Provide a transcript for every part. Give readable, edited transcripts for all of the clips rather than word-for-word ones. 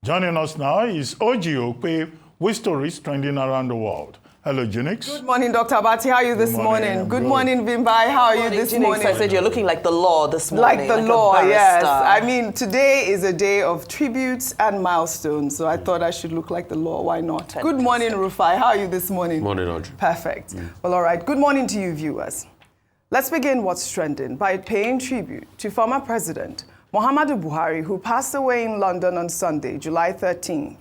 Joining us now is OjyOkpe with stories trending around the world. Hello, Junix. Good morning, Dr. Abati. How are you this morning? Good morning, Vimbai. How are you this morning? I said you're looking like the law this morning. Like the law, yes. I mean, today is a day of tributes and milestones, so I thought I should look like the law. Why not? Good morning, Rufai. How are you this morning? Morning, Audrey. Perfect. Well, all right. Good morning to you, viewers. Let's begin what's trending by paying tribute to former President Muhammadu Buhari, who passed away in London on Sunday, July 13th,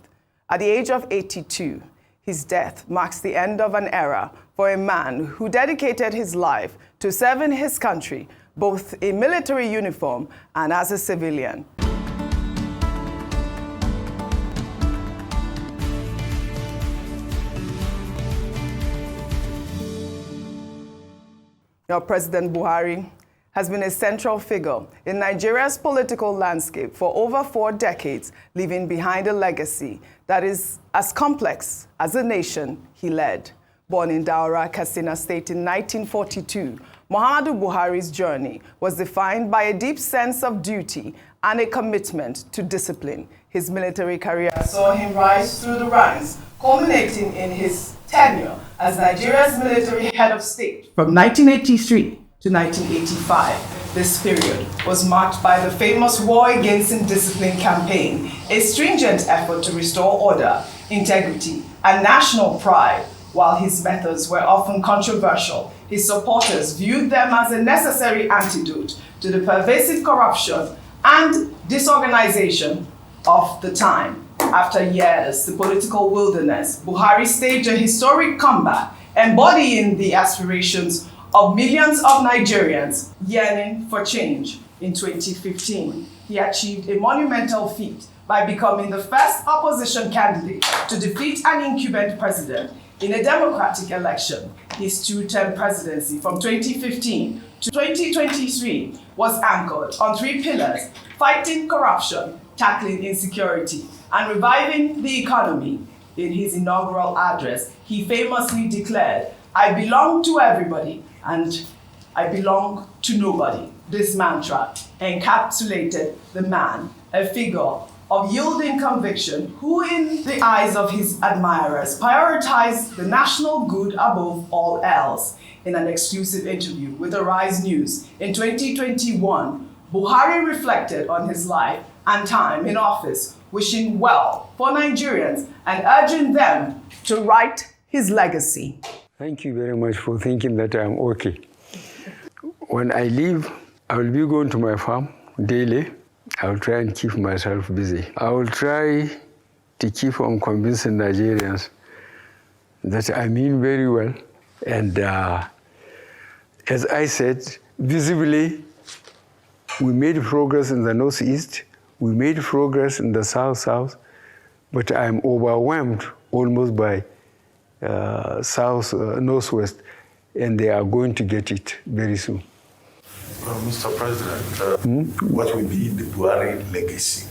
at the age of 82. His death marks the end of an era for a man who dedicated his life to serving his country, both in military uniform and as a civilian. Now, President Buhari has been a central figure in Nigeria's political landscape for over 4 decades, leaving behind a legacy that is as complex as the nation he led. Born in Daura, Katsina State in 1942, Muhammadu Buhari's journey was defined by a deep sense of duty and a commitment to discipline. His military career saw him rise through the ranks, culminating in his tenure as Nigeria's military head of state from 1983 to 1985. This period was marked by the famous War Against Indiscipline campaign, a stringent effort to restore order, integrity, and national pride. While his methods were often controversial, his supporters viewed them as a necessary antidote to the pervasive corruption and disorganization of the time. After years in the political wilderness, Buhari staged a historic comeback, embodying the aspirations of millions of Nigerians yearning for change. In 2015, he achieved a monumental feat by becoming the first opposition candidate to defeat an incumbent president in a democratic election. His 2-term presidency from 2015 to 2023 was anchored on 3 pillars: fighting corruption, tackling insecurity, and reviving the economy. In his inaugural address, he famously declared, "I belong to everybody and I belong to nobody." This mantra encapsulated the man, a figure of yielding conviction, who in the eyes of his admirers prioritized the national good above all else. In an exclusive interview with Arise News in 2021, Buhari reflected on his life and time in office, wishing well for Nigerians and urging them to write his legacy. Thank you very much for thinking that I'm okay. When I leave, I will be going to my farm daily. I will try and keep myself busy. I will try to keep on convincing Nigerians that I mean very well. And as I said, visibly, we made progress in the Northeast, we made progress in the South, but I'm overwhelmed almost by Northwest, and they are going to get it very soon. Well, Mr. President, what will be the Buhari legacy?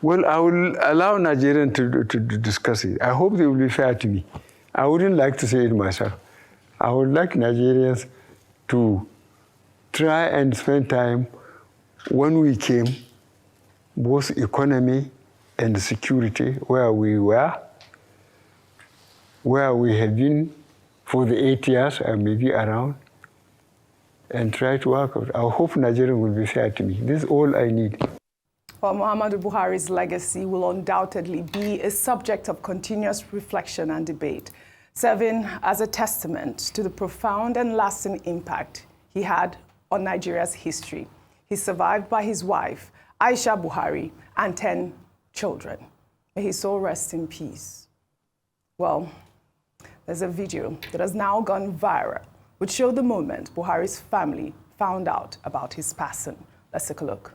Well, I will allow Nigerians to discuss it. I hope they will be fair to me. I wouldn't like to say it myself. I would like Nigerians to try and spend time when we came, both economy and security, where we were, where we have been for the 8 years and maybe around, and try to work out. I hope Nigeria will be fair to me. This is all I need. Well, Muhammadu Buhari's legacy will undoubtedly be a subject of continuous reflection and debate, serving as a testament to the profound and lasting impact he had on Nigeria's history. He's survived by his wife, Aisha Buhari, and 10 children. May his soul rest in peace. Well, there's a video that has now gone viral, which showed the moment Buhari's family found out about his passing. Let's take a look.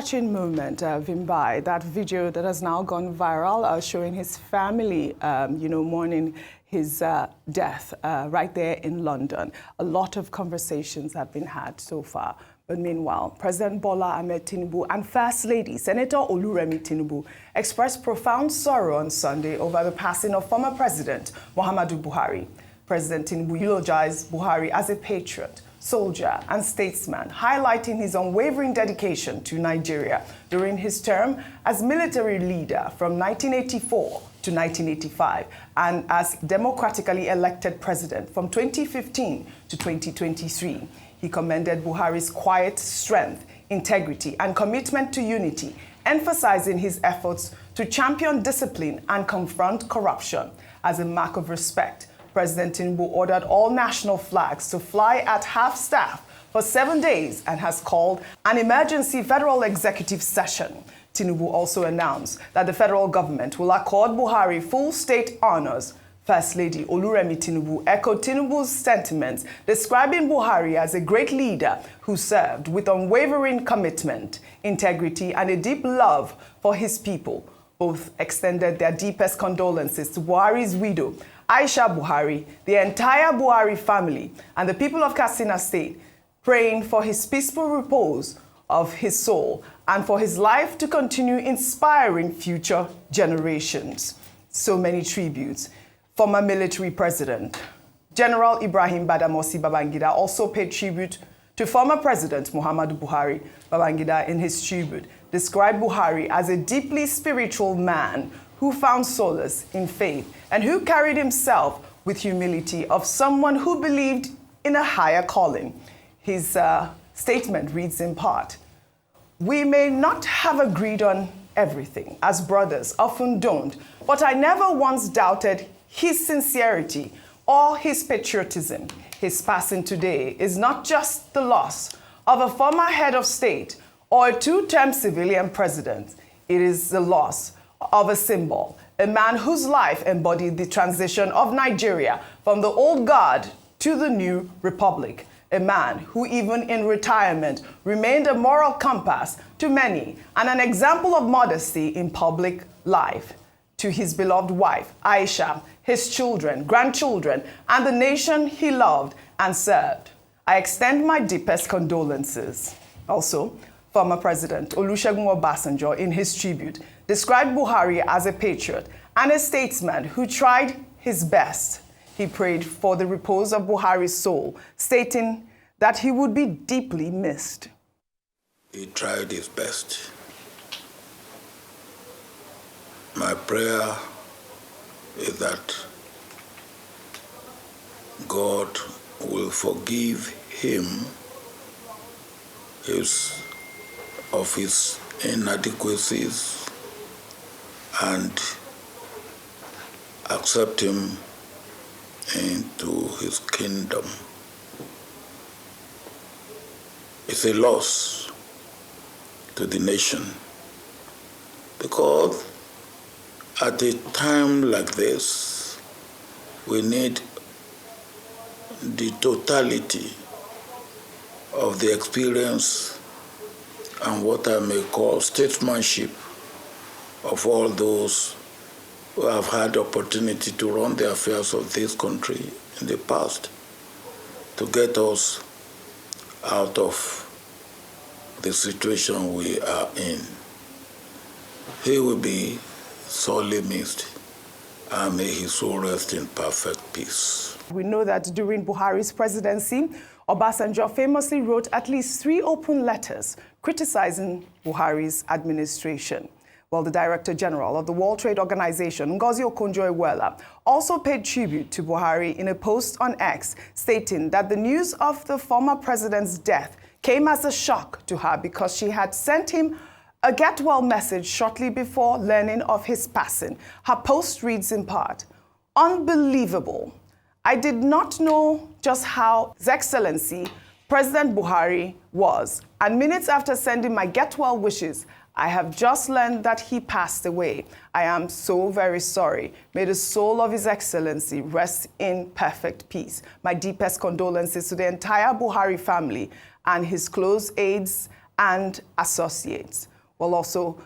touching moment, Vimbai, that video that has now gone viral showing his family, mourning his death right there in London. A lot of conversations have been had so far. But meanwhile, President Bola Ahmed Tinubu and First Lady Senator Oluremi Tinubu expressed profound sorrow on Sunday over the passing of former President Muhammadu Buhari. President Tinubu eulogized Buhari as a patriot, soldier, and statesman, highlighting his unwavering dedication to Nigeria during his term as military leader from 1984 to 1985 and as democratically elected president from 2015 to 2023. He commended Buhari's quiet strength, integrity, and commitment to unity, emphasizing his efforts to champion discipline and confront corruption. As a mark of respect, President Tinubu ordered all national flags to fly at half-staff for 7 days and has called an emergency federal executive session. Tinubu also announced that the federal government will accord Buhari full state honors. First Lady Oluremi Tinubu echoed Tinubu's sentiments, describing Buhari as a great leader who served with unwavering commitment, integrity, and a deep love for his people. Both extended their deepest condolences to Buhari's widow, Aisha Buhari, the entire Buhari family, and the people of Katsina State, praying for his peaceful repose of his soul and for his life to continue inspiring future generations. So many tributes. Former military president General Ibrahim Badamasi Babangida also paid tribute to former President Muhammadu Buhari. Babangida, in his tribute, described Buhari as a deeply spiritual man who found solace in faith and who carried himself with humility of someone who believed in a higher calling. His statement reads in part, "We may not have agreed on everything, as brothers often don't, but I never once doubted his sincerity or his patriotism. His passing today is not just the loss of a former head of state or a two-term civilian president. It is the loss of a symbol, a man whose life embodied the transition of Nigeria from the old guard to the new republic, a man who even in retirement remained a moral compass to many and an example of modesty in public life. To his beloved wife, Aisha, his children, grandchildren, and the nation he loved and served, I extend my deepest condolences." Also, former President Olusegun Obasanjo, in his tribute, described Buhari as a patriot and a statesman who tried his best. He prayed for the repose of Buhari's soul, stating that he would be deeply missed. He tried his best. My prayer is that God will forgive him of his inadequacies and accept him into his kingdom. It's a loss to the nation because at a time like this, we need the totality of the experience and what I may call statesmanship of all those who have had the opportunity to run the affairs of this country in the past to get us out of the situation we are in. He will be sorely missed, and may his soul rest in perfect peace. We know that during Buhari's presidency, Obasanjo famously wrote at least 3 open letters criticizing Buhari's administration. Well, the Director General of the World Trade Organization, OjyOkpe, also paid tribute to Buhari in a post on X, stating that the news of the former president's death came as a shock to her because she had sent him a get well message shortly before learning of his passing. Her post reads in part, "Unbelievable. I did not know just how His Excellency President Buhari was, and minutes after sending my get well wishes, I have just learned that he passed away. I am so very sorry. May the soul of His Excellency rest in perfect peace. My deepest condolences to the entire Buhari family and his close aides and associates." while also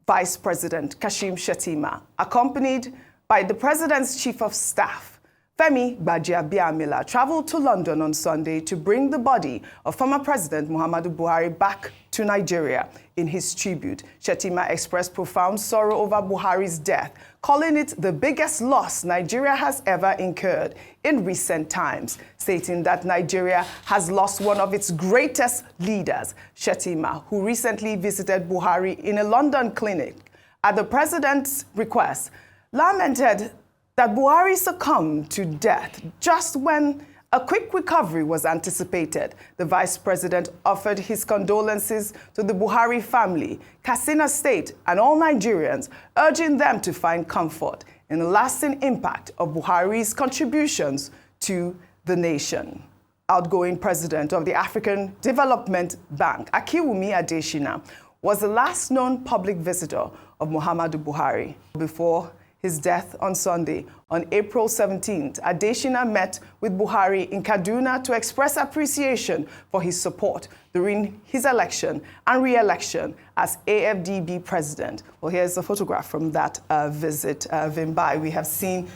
Vice President Kashim Shettima, accompanied by the President's Chief of Staff, Femi Gbajabiamila, traveled to London on Sunday to bring the body of former President Muhammadu Buhari back to Nigeria. In his tribute, Shettima expressed profound sorrow over Buhari's death, calling it the biggest loss Nigeria has ever incurred in recent times, stating that Nigeria has lost one of its greatest leaders. Shettima, who recently visited Buhari in a London clinic at the president's request, lamented that Buhari succumbed to death just when a quick recovery was anticipated. The vice president offered his condolences to the Buhari family, Katsina State, and all Nigerians, urging them to find comfort in the lasting impact of Buhari's contributions to the nation. Outgoing president of the African Development Bank, Akiwumi Adesina, was the last known public visitor of Muhammadu Buhari. Before his death on Sunday, on April 17th, Adesina met with Buhari in Kaduna to express appreciation for his support during his election and re-election as AFDB president. Well, here's a photograph from that visit. Vimbai, we have seen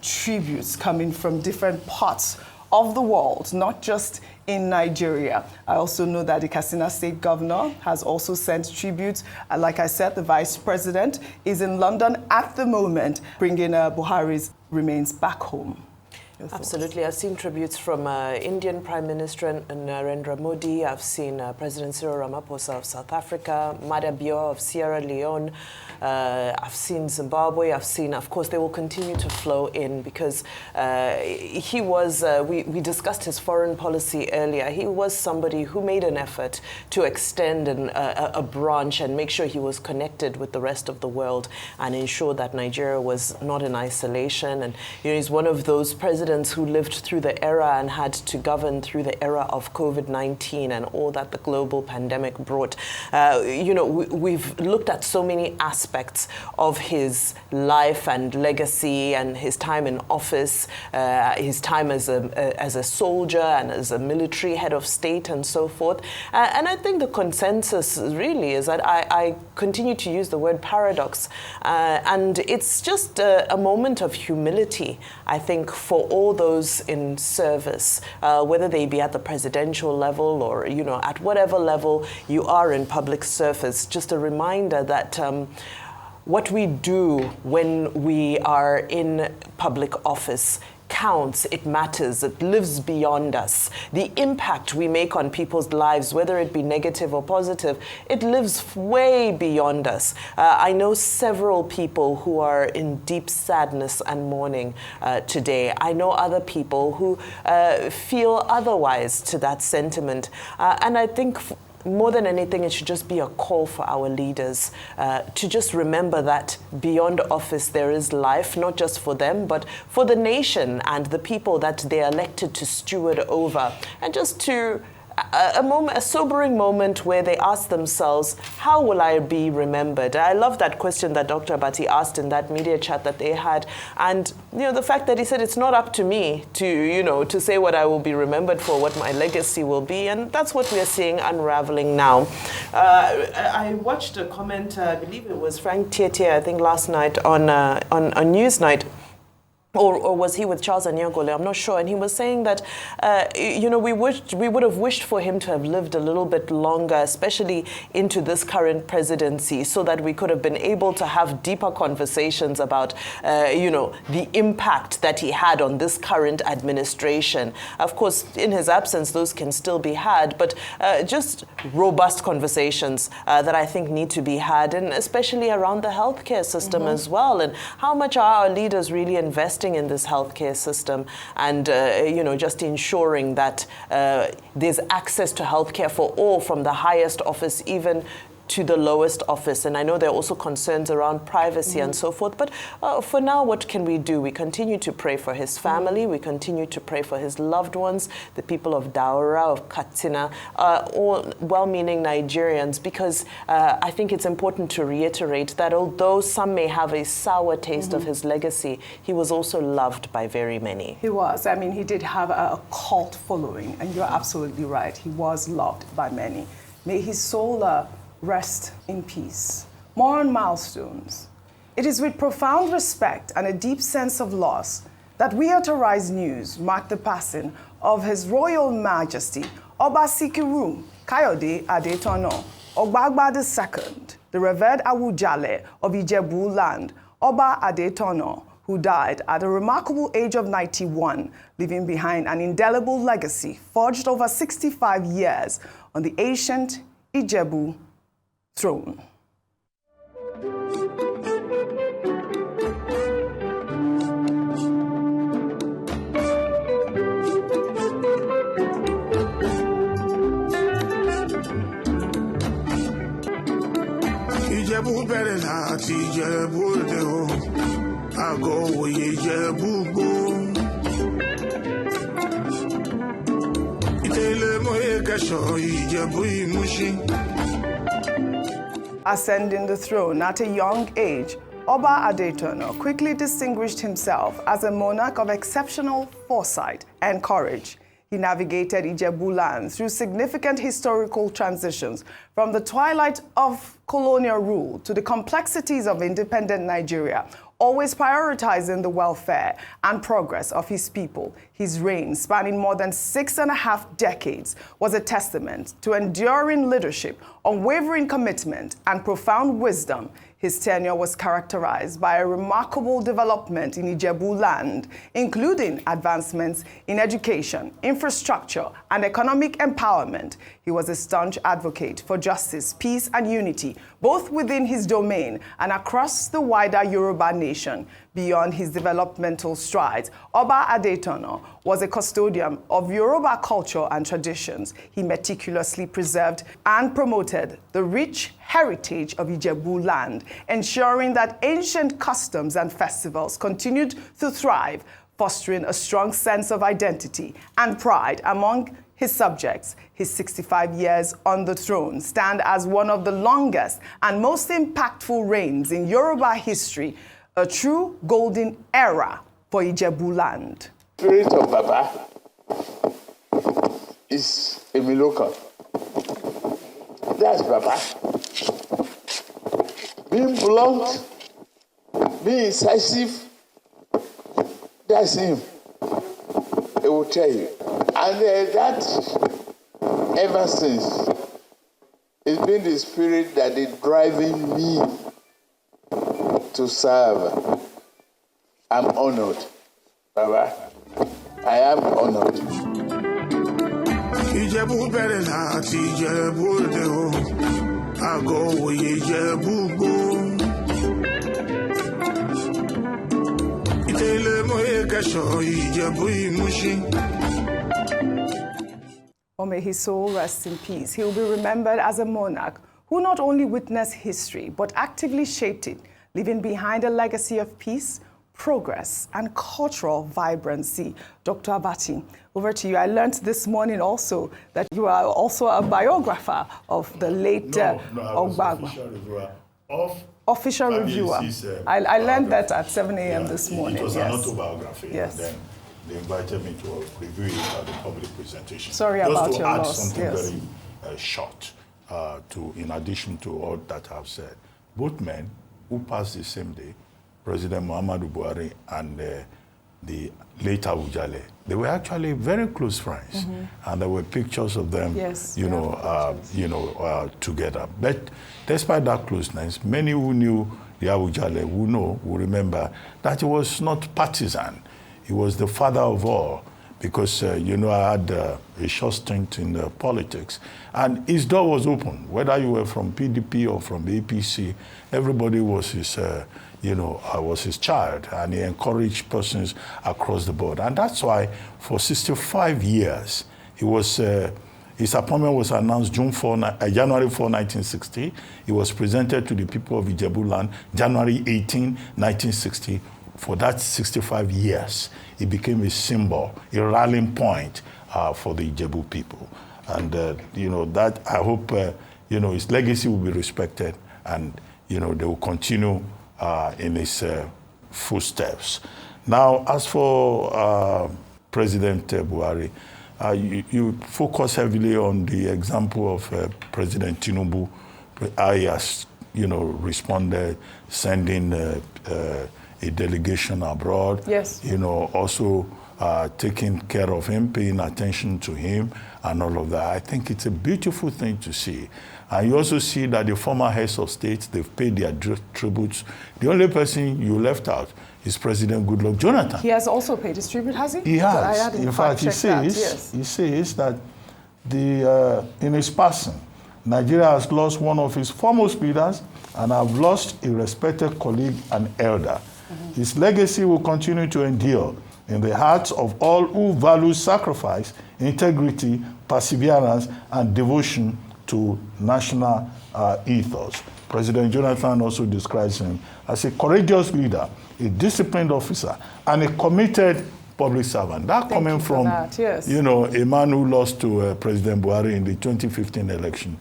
tributes coming from different parts of the world, not just in Nigeria. I also know that the Katsina State governor has also sent tributes. Like I said, the vice president is in London at the moment, bringing Buhari's remains back home. Absolutely. I've seen tributes from Indian Prime Minister Narendra Modi. I've seen President Cyril Ramaphosa of South Africa, Mada Bio of Sierra Leone. I've seen Zimbabwe. I've seen, of course, they will continue to flow in because he was, we discussed his foreign policy earlier. He was somebody who made an effort to extend a branch and make sure he was connected with the rest of the world and ensure that Nigeria was not in isolation. And he's one of those presidents who lived through the era and had to govern through the era of COVID-19 and all that the global pandemic brought. We've looked at so many aspects of his life and legacy and his time in office, his time as a soldier and as a military head of state and so forth. And I think the consensus really is that I continue to use the word paradox. And it's just a moment of humility, I think, for all those in service, whether they be at the presidential level or, at whatever level you are in public service. Just a reminder that what we do when we are in public office counts, it matters, it lives beyond us. The impact we make on people's lives, whether it be negative or positive, it lives way beyond us. I know several people who are in deep sadness and mourning today. I know other people who feel otherwise to that sentiment. And I think more than anything, it should just be a call for our leaders to just remember that beyond office there is life, not just for them, but for the nation and the people that they are elected to steward over. And just to a sobering moment where they ask themselves, how will I be remembered? I love that question that Dr. Abati asked in that media chat that they had. And, the fact that he said, it's not up to me to, to say what I will be remembered for, what my legacy will be. And that's what we are seeing unraveling now. I watched a comment, I believe it was Frank Tietie, I think last night on Newsnight. Or was he with Charles Anyagole? I'm not sure. And he was saying that, we would have wished for him to have lived a little bit longer, especially into this current presidency, so that we could have been able to have deeper conversations about, the impact that he had on this current administration. Of course, in his absence, those can still be had, but just robust conversations that I think need to be had, and especially around the healthcare system as well. And how much are our leaders really investing in this healthcare system and, just ensuring that there's access to healthcare for all from the highest office even to the lowest office. And I know there are also concerns around privacy and so forth. But for now, what can we do? We continue to pray for his family. We continue to pray for his loved ones, the people of Daura, of Katsina, all well-meaning Nigerians, because I think it's important to reiterate that although some may have a sour taste of his legacy, he was also loved by very many. He was. I mean, he did have a cult following, and you're absolutely right. He was loved by many. May his soul rest in peace. More on milestones. It is with profound respect and a deep sense of loss that we authorize news mark the passing of His Royal Majesty Oba Sikiru Kayode Adetono Ogbagba II, the revered Awujale of Ijebu land, Oba Adetono, who died at a remarkable age of 91, leaving behind an indelible legacy forged over 65 years on the ancient Ijebu throne. Ijebu bẹ̀rẹ̀ láti Ìjẹ̀bú Òde o, àgọ́ òye Ìjẹ̀bú Igbó. Ìtẹ̀lé mọ́yé kẹsàn Ìjẹ̀bú Ìmúṣin. Ascending the throne at a young age, Oba Adetono quickly distinguished himself as a monarch of exceptional foresight and courage. He navigated Ijebu land through significant historical transitions, from the twilight of colonial rule to the complexities of independent Nigeria, always prioritizing the welfare and progress of his people. His reign, spanning more than 6.5 decades, was a testament to enduring leadership, unwavering commitment, and profound wisdom. His tenure was characterized by a remarkable development in Ijebu land, including advancements in education, infrastructure, and economic empowerment. He was a staunch advocate for justice, peace, and unity, both within his domain and across the wider Yoruba nation. Beyond his developmental strides, Oba Adetono was a custodian of Yoruba culture and traditions. He meticulously preserved and promoted the rich heritage of Ijebu land, ensuring that ancient customs and festivals continued to thrive, fostering a strong sense of identity and pride among his subjects. His 65 years on the throne stand as one of the longest and most impactful reigns in Yoruba history, a true golden era for Ijebu land. The spirit of Baba is a Miloka. That's Baba. Being blunt, being incisive, that's him. It will tell you. And that, ever since, it's been the spirit that is driving me to serve. I'm honored, Baba. I am honored. Ìjẹ̀bú bẹ̀rẹ̀ láti Ìjẹ̀bú Òde o, àgọ́ òye Ìjẹ̀bú Igbó. Ìtẹ̀lé mọ́yé kẹsàn Ìjẹ̀bú Ìmúṣin. Oh, may his soul rest in peace. He will be remembered as a monarch who not only witnessed history, but actively shaped it, leaving behind a legacy of peace, progress, and cultural vibrancy. Dr. Abati, over to you. I learned this morning also that you are also a biographer of the late Ogbagba. Official reviewer. I learned that at 7 a.m. this morning. It was yes. an autobiography. Yes. And then they invited me to review it at the public presentation. Sorry just about to your add loss. something Yes. very short, in addition to all that I've said. Both men who passed the same day, President Muhammadu Buhari and the late Awujale, they were actually very close friends, and there were pictures of them, Yes, together. But despite that closeness, many who knew the Awujale, will remember that he was not partisan. He was the father of all, because I had a short stint in politics, and his door was open. Whether you were from PDP or from APC, everybody was his. I was his child, and he encouraged persons across the board. And that's why for 65 years, his appointment was announced January 4, 1960. He was presented to the people of Ijebu land January 18, 1960. For that 65 years, it became a symbol, a rallying point for the Ijebu people. And, that I hope, his legacy will be respected, and, they will continue in his footsteps. Now, as for President Buhari, you focus heavily on the example of President Tinubu, how he has, responded, sending a delegation abroad. Yes. Also taking care of him, paying attention to him, and all of that. I think it's a beautiful thing to see. And you also see that the former heads of state, they've paid their tributes. The only person you left out is President Goodluck Jonathan. He has also paid his tribute, has he? He has. I In fact, he says that in his passing, Nigeria has lost one of his foremost leaders and have lost a respected colleague and elder. His legacy will continue to endure in the hearts of all who value sacrifice, integrity, perseverance, and devotion to national ethos. President Jonathan also describes him as a courageous leader, a disciplined officer, and a committed public servant. That coming from, a man who lost to President Buhari in the 2015 election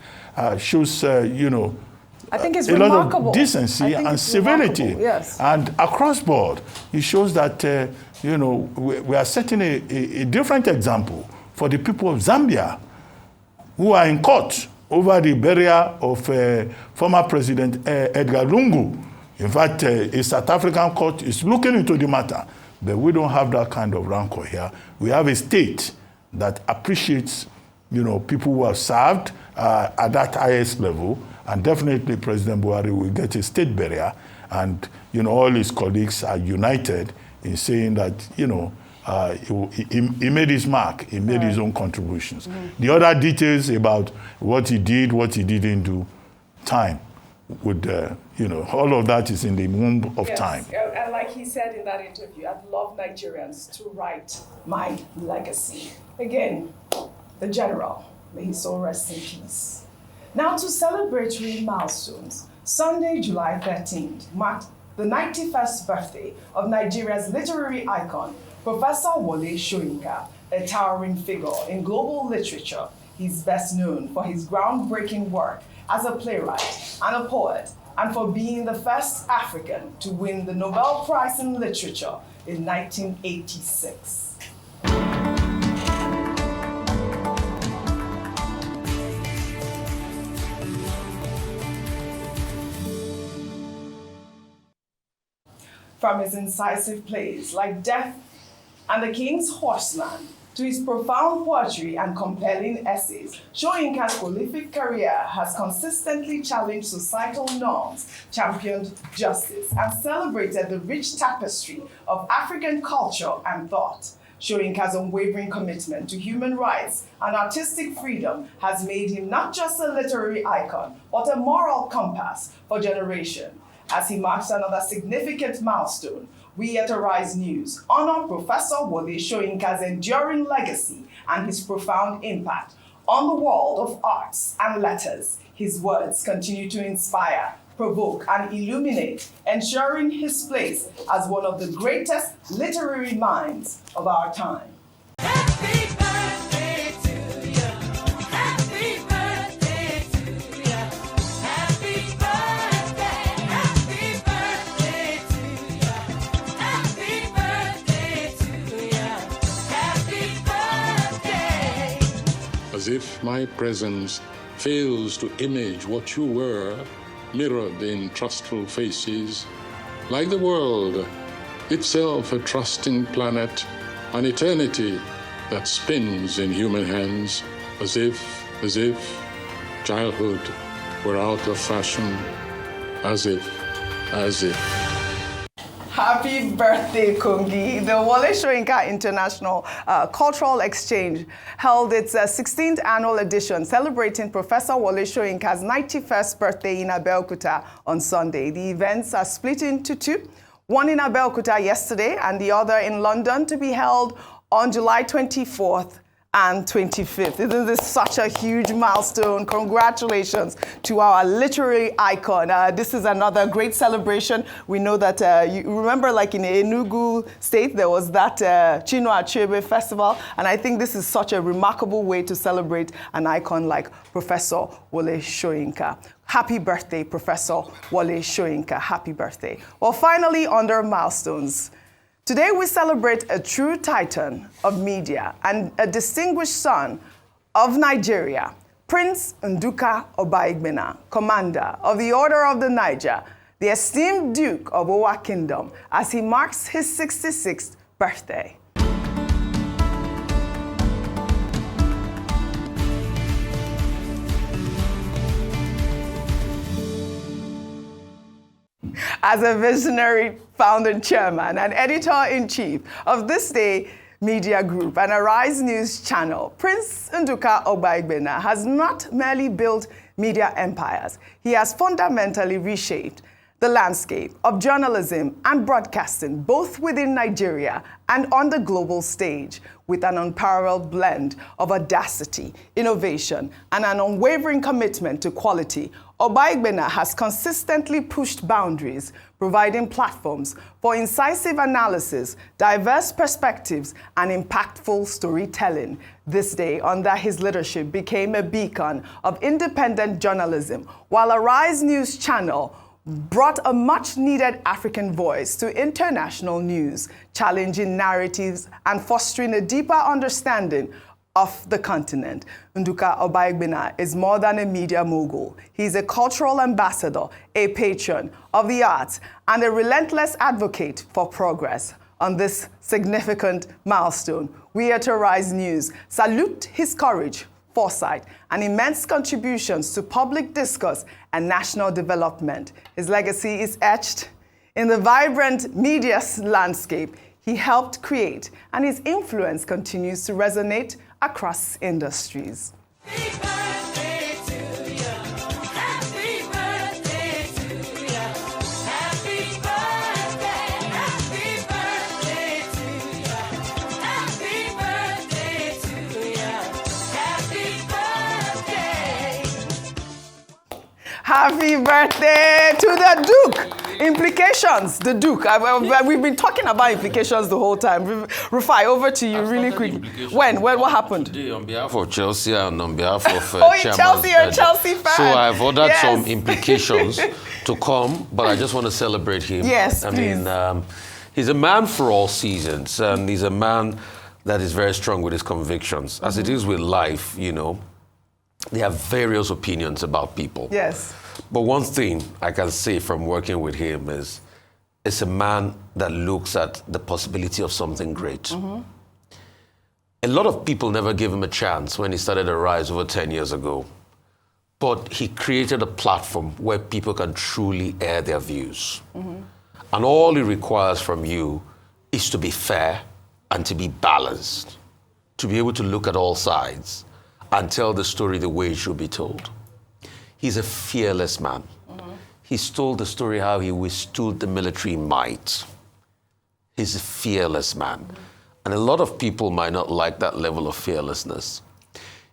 shows, I think it's a lot of decency and civility. Yes. And across board, it shows that, we are setting a different example for the people of Zambia who are in court over the burial of former President Edgar Lungu. In fact, a South African court is looking into the matter, but we don't have that kind of rancor here. We have a state that appreciates, people who have served at that highest level, and definitely President Buhari will get a state burial, and all his colleagues are united in saying that he made his mark, he made his own contributions. The other details about what he did, what he didn't do, time would, all of that is in the womb of time. And like he said in that interview, I'd love Nigerians to write my legacy. Again, the general, may his soul rest in peace. Now to celebratory milestones, Sunday, July 13th marked the 91st birthday of Nigeria's literary icon, Professor Wole Soyinka, a towering figure in global literature. He's best known for his groundbreaking work as a playwright and a poet, and for being the first African to win the Nobel Prize in Literature in 1986. From his incisive plays like Death and the King's Horseman to his profound poetry and compelling essays, Soyinka's prolific career has consistently challenged societal norms, championed justice, and celebrated the rich tapestry of African culture and thought. Soyinka's unwavering commitment to human rights and artistic freedom has made him not just a literary icon, but a moral compass for generations. As he marks another significant milestone, we at Arise News honor Professor Wole Soyinka's enduring legacy and his profound impact on the world of arts and letters. His words continue to inspire, provoke, and illuminate, ensuring his place as one of the greatest literary minds of our time. Happy birthday to you. Happy birthday to you. Happy birthday. Happy birthday to you. Happy birthday to you. Happy birthday. As if my presence fails to image what you were, mirrored in trustful faces, like the world, itself a trusting planet, an eternity that spins in human hands, as if childhood were out of fashion, as if. Happy birthday, Kongi. The Wole Soyinka International Cultural Exchange held its 16th annual edition, celebrating Professor Wole Soyinka's 91st birthday in Abeokuta on Sunday. The events are split into two, one in Abeokuta yesterday and the other in London, to be held on July 24th and 25th. Isn't this such a huge milestone? Congratulations to our literary icon. This is another great celebration. We know that, you remember like in Enugu State, there was that Chinua Achebe Festival, and I think this is such a remarkable way to celebrate an icon like Professor Wole Soyinka. Happy birthday, Professor Wole Soyinka. Happy birthday. Well, finally, under milestones. Today we celebrate a true titan of media and a distinguished son of Nigeria, Prince Nduka Obaigbena, Commander of the Order of the Niger, the esteemed Duke of Owa Kingdom, as he marks his 66th birthday. As a visionary founder, chairman, and editor-in-chief of This Day Media Group and Arise News Channel, Prince Nduka Obaigbena has not merely built media empires, he has fundamentally reshaped the landscape of journalism and broadcasting, both within Nigeria and on the global stage, with an unparalleled blend of audacity, innovation, and an unwavering commitment to quality. Obaigbena has consistently pushed boundaries, providing platforms for incisive analysis, diverse perspectives, and impactful storytelling. This day, under his leadership, became a beacon of independent journalism, while Arise News Channel brought a much-needed African voice to international news, challenging narratives and fostering a deeper understanding of the continent. Nduka Obaigbena is more than a media mogul. He's a cultural ambassador, a patron of the arts, and a relentless advocate for progress. On this significant milestone, we at Arise News salute his courage, foresight, and immense contributions to public discourse and national development. His legacy is etched in the vibrant media landscape he helped create, and his influence continues to resonate across industries. Happy birthday to the Duke. Implications, the Duke. We've been talking about implications the whole time. Rufai, over to you really quickly. When? What happened? Today, on behalf of Chelsea and on behalf of Chelsea, you're a Chelsea fan. So I've ordered some implications to come, but I just want to celebrate him. Yes, please. I mean, he's a man for all seasons, and he's a man that is very strong with his convictions. As it is with life, you know, there are various opinions about people. Yes. But one thing I can say from working with him is, it's a man that looks at the possibility of something great. A lot of people never gave him a chance when he started Arise over 10 years ago. But he created a platform where people can truly air their views. And all he requires from you is to be fair and to be balanced, to be able to look at all sides and tell the story the way it should be told. He's a fearless man. He's told the story how he withstood the military might. He's a fearless man. And a lot of people might not like that level of fearlessness.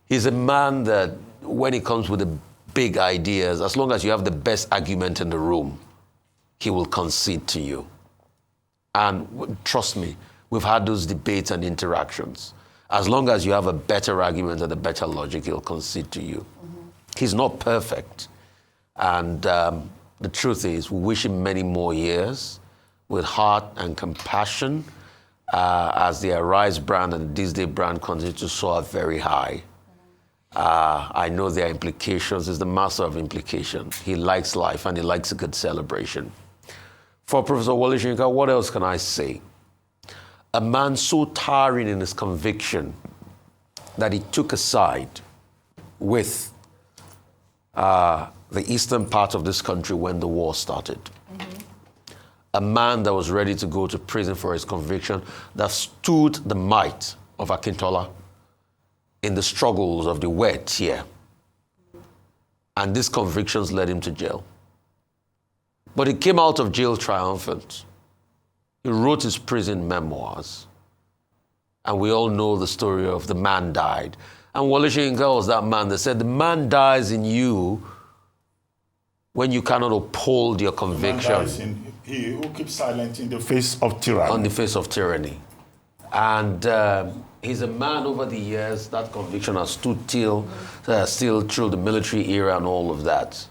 He's a man that, when he comes with the big ideas, as long as you have the best argument in the room, he will concede to you. And trust me, we've had those debates and interactions. As long as you have a better argument and a better logic, he'll concede to you. He's not perfect. And the truth is, we wish him many more years with heart and compassion as the Arise brand and the This Day brand continue to soar very high. I know there are implications. He's the master of implication. He likes life and he likes a good celebration. For Professor Wole Soyinka, what else can I say? A man so towering in his conviction that he took a side with the eastern part of this country when the war started. A man that was ready to go to prison for his conviction, that stood the might of Akintola in the struggles of the wet here. And these convictions led him to jail. But he came out of jail triumphant. He wrote his prison memoirs. And we all know the story of the man died. And Wole Soyinka was that man that said, the man dies in you when you cannot uphold your conviction. He who keeps silent in the face of tyranny. On the face of tyranny. And he's a man over the years, that conviction has stood still through the military era and all of that.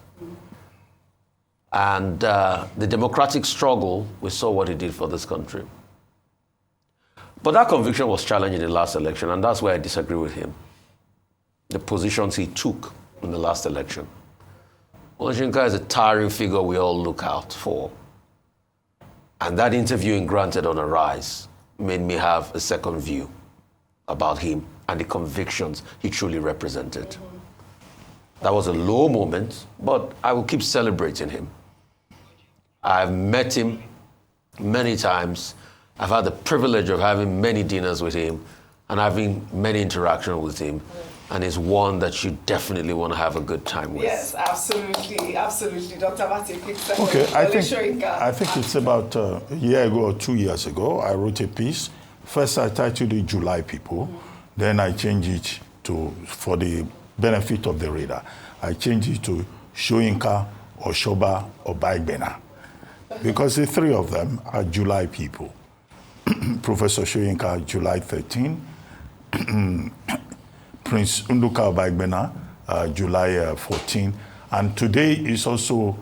And the democratic struggle, we saw what he did for this country. But that conviction was challenged in the last election, and that's where I disagree with him. the positions he took in the last election. Olushoyinka is a towering figure we all look out for. And that interview Granted on Arise made me have a second view about him and the convictions he truly represented. That was a low moment, but I will keep celebrating him. I've met him many times. I've had the privilege of having many dinners with him and having many interactions with him. And it's one that you definitely want to have a good time with. Yes, absolutely, absolutely. Dr. Mati, quick second. Okay, I think it's about a year ago or 2 years ago, I wrote a piece. First, I titled it July People. Then I changed it to, for the benefit of the reader, I changed it to Soyinka, Oshoba, or Baigbena. Because the three of them are July people. Professor Soyinka, July 13. Prince Nduka Baigbena, July 14. And today is also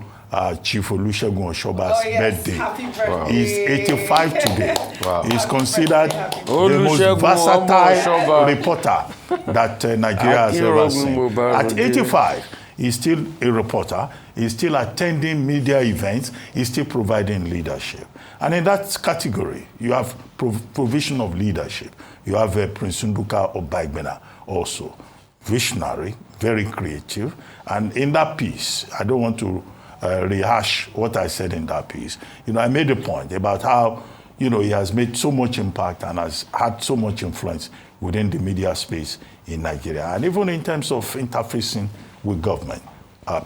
Chief Olusegun Oshoba's birthday. Happy birthday. Wow. He's 85 today. Wow. He's considered the most versatile reporter that Nigeria has ever seen. At 85, he's still a reporter. He's still attending media events. He's still providing leadership. And in that category, you have provision of leadership. You have Prince Nduka Baigbena also. Visionary, very creative. And in that piece, I don't want to rehash what I said in that piece. I made a point about how, he has made so much impact and has had so much influence within the media space in Nigeria. And even in terms of interfacing with government,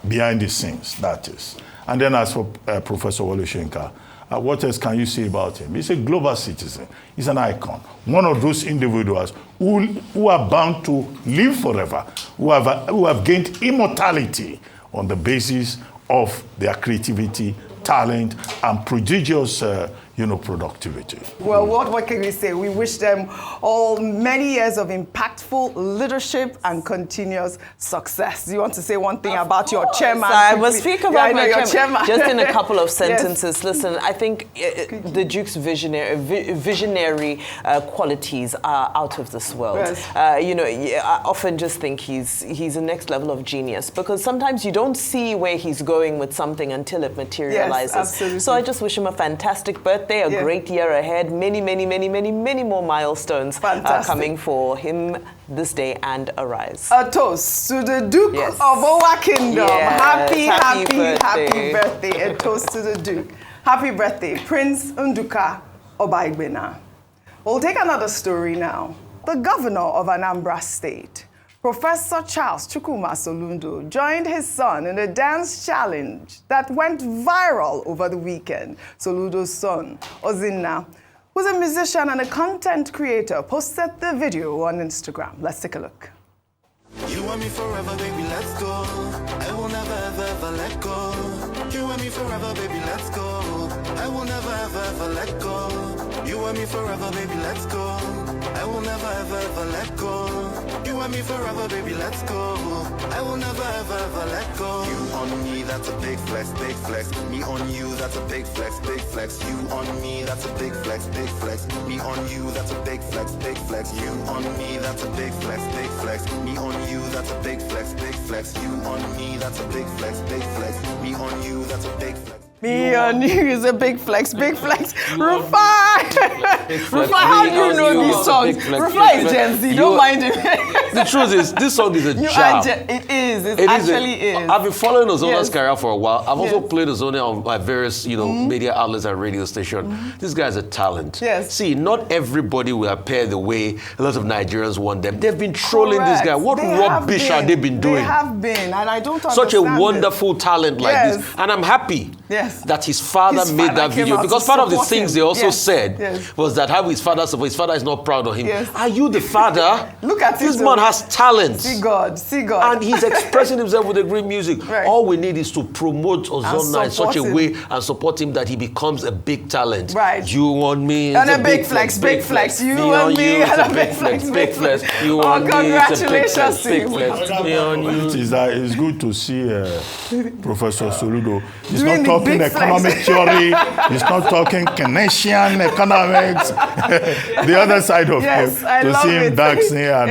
behind the scenes, that is. And then as for Professor Olushoyinka, what else can you say about him? He's a global citizen. He's an icon. One of those individuals who are bound to live forever, who have gained immortality on the basis of their creativity, talent, and prodigious productivity. Well, what can we say? We wish them all many years of impactful leadership and continuous success. Do you want to say one thing about your chairman? I will speak about my chairman. Just in a couple of sentences. Yes. Listen, I think the Duke's visionary qualities are out of this world. Yes. I often just think he's a next level of genius, because sometimes you don't see where he's going with something until it materializes. Yes, absolutely. So I just wish him a fantastic birthday. A great year ahead, many more milestones coming for him this day and Arise. A toast to the Duke of our Kingdom. Yes. Happy birthday. A toast to the Duke. Happy birthday, Prince Nduka Baigbena. We'll take another story now. The governor of Anambra State, Professor Charles Chukwuma Soludo, joined his son in a dance challenge that went viral over the weekend. Soludo's son, Ozinna, who's a musician and a content creator, posted the video on Instagram. Let's take a look. You want me forever, baby, let's go. I will never, ever, ever let go. You want me forever, baby, let's go. I will never, ever, ever let go. You want me forever, baby, let's go. I will never, ever, ever let go. You want me forever, baby, let's go. I will never, ever, ever let go. You on me, that's a big flex, big flex. Me on you, that's a big flex, big flex. You on me, that's a big flex, big flex. Me on you, that's a big flex, big flex. You on me, that's a big flex, big flex. Me on you, that's a big flex, big flex. You on me, that's a big flex, big flex. Me on you, that's a big flex. Me on you is a big flex, big flex. Rufai! Rufai, how do you know these songs? Rufai is Gen Z, don't mind him. The truth is, this song is a jam. It is, it actually is. I've been following Ozona's career for a while. I've also played Ozona on my various, media outlets and radio stations. This guy's a talent. Yes. See, not everybody will appear the way a lot of Nigerians want them. They've been trolling this guy. What rubbish have they been doing? They have been, and I don't understand such a wonderful talent like this. And I'm happy. Yes. That his father made that video, because part of the things they also said was that how his father is not proud of him. Yes. Are you the father? Look at this man has talent. See God. And he's expressing himself with a great music. Right. All we need is to promote Ozona in such a way and support him that he becomes a big talent. Right. You on me, and a big flex, big flex. You on me, and a big flex, big flex. You on me, congratulations big flex. It's good to see Professor Soludo. He's not talking economic theory. He's not talking Keynesian economics. The other side of him, to see him dancing and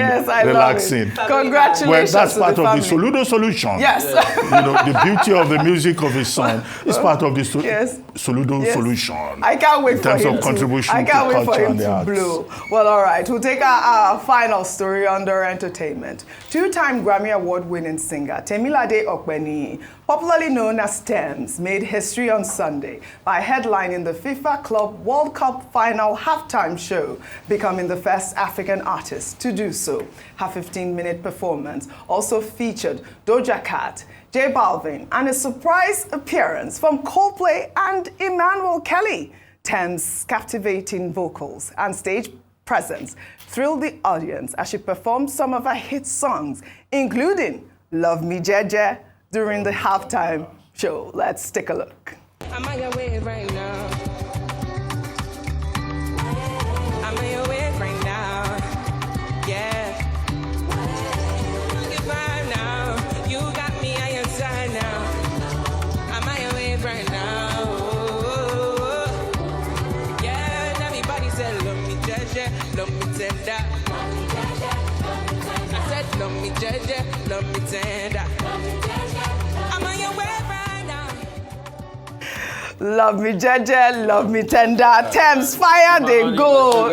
relaxing. Congratulations. Well, that's part to of the family. Soludo solution. Yes. You know, the beauty of the music of his son is part of the Yes. Soludo solution. I can't wait in terms for him of contribution I can't to wait for culture him and the to arts. blow. Well, all right. We'll take our final story under entertainment. Two-time Grammy Award-winning singer Lady Oluremi, popularly known as Tems, made history on Sunday by headlining the FIFA Club World Cup final halftime show, becoming the first African artist to do so. Her 15-minute performance also featured Doja Cat, J Balvin, and a surprise appearance from Coldplay and Emmanuel Kelly. Tems' captivating vocals and stage presence thrilled the audience as she performed some of her hit songs, including Love Me Jeje, during the halftime show. Let's take a look. I'm on your way right now. I'm on your way right now. Yeah. Goodbye now. You got me on your side now. I'm on your way right now. Yeah, and everybody said, love me, Jeje, love me tender. I said, love me, Jeje, love me tender. I'm on your way right now. Love me, Jeje, love me tender. Tems, fire, they go.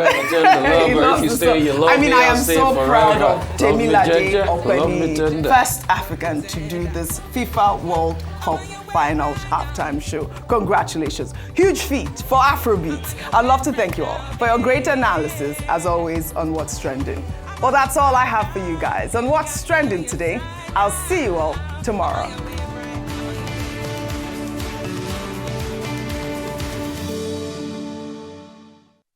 He loves the song. I mean, I am so proud of Lady Oluremi, first African to do this FIFA World Cup final halftime show. Congratulations. Huge feat for Afrobeats. I'd love to thank you all for your great analysis, as always, on What's Trending. Well, that's all I have for you guys on What's Trending today. I'll see you all tomorrow.